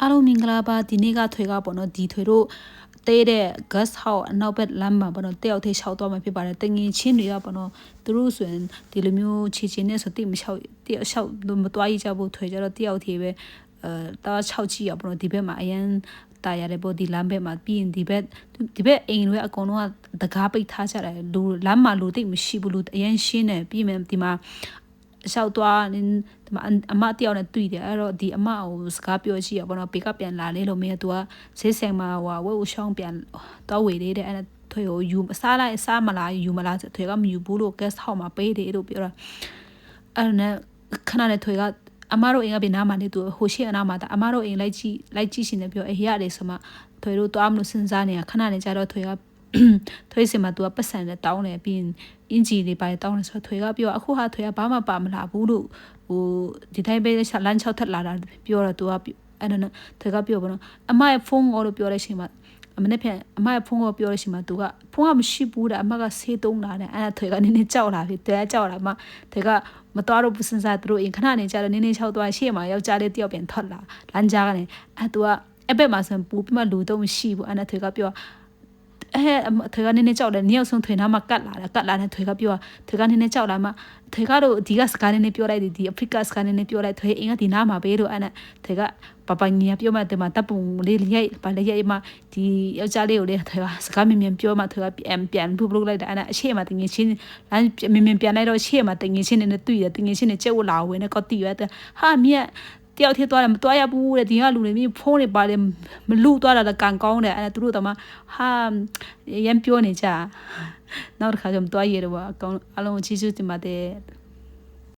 အားလုံးမင်္ဂလာပါဒီနေ့ကထွေကပေါ့နော်ဒီထွေတို့တဲတဲ့ gas house အနောက်ဘက်လမ်းမှာပေါ့နော်တယောက်သေးလျှောက်သွားမှာဖြစ်ပါတယ်တငင်ချင်းတွေကပေါ့နော်သူတို့ဆိုရင်ဒီလိုမျိုးချီချင်းနဲ့ဆိုတိမလျှောက်တယောက်လျှောက်မတွားရကြဘူးထွေကြတော့တယောက်သေးပဲတာ6ချီရပေါ့နော်ဒီဘက်မှာအရန်တာရတယ်ပေါ့ဒီလမ်းဘက်မှာပြီးရင်ဒီဘက်အိမ်တွေအကုန်လုံးကတကားပိတ်ထားကြတယ်လူလမ်းမှာလူတိတ်မရှိဘူးလူအရန်ရှင်းတယ်ပြီးမှဒီမှာလျှောက်သွားဒီမှာအမတယောက်နဲ့တွေ့တယ်အဲ့တော့ဒီအမကိုစကားပြောကြည့်ရပေါ့နော်ဘေကပြန်လာလေလို့မင်းကသူကဈေးဆိုင်မှာဟိုဝဲဦးရှောင်းပြန်တော့ဝေသေးတယ်အဲ့ထွေကိုယူစားလိုက်စားမလားယူမလားထွေကမယူဘူးလို့ guest house မှာပေးတယ်လို့ပြောတာအဲ့နဲ့ခဏနဲ့ထွေကအမတို့အိမ်ကပြန်နားမှာနေသူဟိုရှိအနားမှာအမတို့အိမ်လိုက်ကြည့်ရှင်တယ်ပြောအေးရတယ်ဆိုမှထွေတို့တွားမလို့စဉ်းစားနေတာခဏနဲ့ကြတော့ထွေကထွေးစင်မှာ तू ကပတ်စံနဲ့တောင်းတယ်ပြီးရင်အင်ဂျီတွေပါတောင်းတယ်ဆိုတော့ထွေကပြောအခုဟာထွေကဘာမှပါမလာဘူးလို့ဟိုဒီတိုင်းပဲလမ်း6ထက်လာတာပြောတော့ तू ကအဲ့တော့ထွေကပြောပါတော့အမရဲ့ဖုန်းကိုလို့ပြောတဲ့အချိန်မှာအမနဲ့ပြန်အမရဲ့ဖုန်းကိုပြောတဲ့အချိန်မှာ तू ကဖုန်းကမရှိဘူးတဲ့အမကဆေးတုံးလာတယ်အဲ့ဒါထွေကနည်းနည်းကြောက်လာပြီတဲကြောက်လာမှထွေကမတော်တော့ဘူးစဉ်းစားသူတို့အင်ခဏနေကြတော့နည်းနည်းချောက်သွားရှေ့မှာယောက်ျားလေးတယောက်ပြန်ထွက်လာလမ်းကြားကနေအဲ့ तू ကအဘက်မှာဆိုပူပြီးမှလူတော့မရှိဘူးအဲ့ဒါထွေကပြောထွေကနေနေကြောက်တယ်နေအောင်ဆုံးထွေနာမှာကတ်လာတယ်ထွေကပြောထွေကနေနေကြောက်လာမှထွေကတော့ဒီကစကားနေပြောလိုက်ဒီအဖရိကစကားနေပြောလိုက်ထွေအင်းကဒီနာမှာပေးလို့အဲ့နဲ့ထွေကပပညီပြောမှတမတပ်ပုံလေးရိုက်ပါလေရိုက်မှဒီယောက်ျားလေးကိုလေထွေကစကားမြင်ပြောမှထွေကပြန်ပုတ်လိုက်တာအဲ့နဲ့အရှိမတင်ငင်ချင်းလမ်းမြင်ပြန်လိုက်တော့ရှေ့မှာတင်ငင်ချင်းနဲ့တွေ့တယ်တင်ငင်ချင်းနဲ့ကျက်ဝလာဝင်နဲ့ကောတီရတဲ့ဟာမြက်တယောက်ထဲသွားတယ်မသွားရဘူးတဲ့ဒီကလူတွေမျိုးဖုန်းတွေပါတယ်မလူသွားတာလည်းကန်ကောင်းတယ်အဲ့ဒါသူတို့တော့မှဟာရမ်းပြောနေကြနောက်တစ်ခါကျမသွားရတော့အကောင်အလုံးချီးကျူးတင်ပါတယ်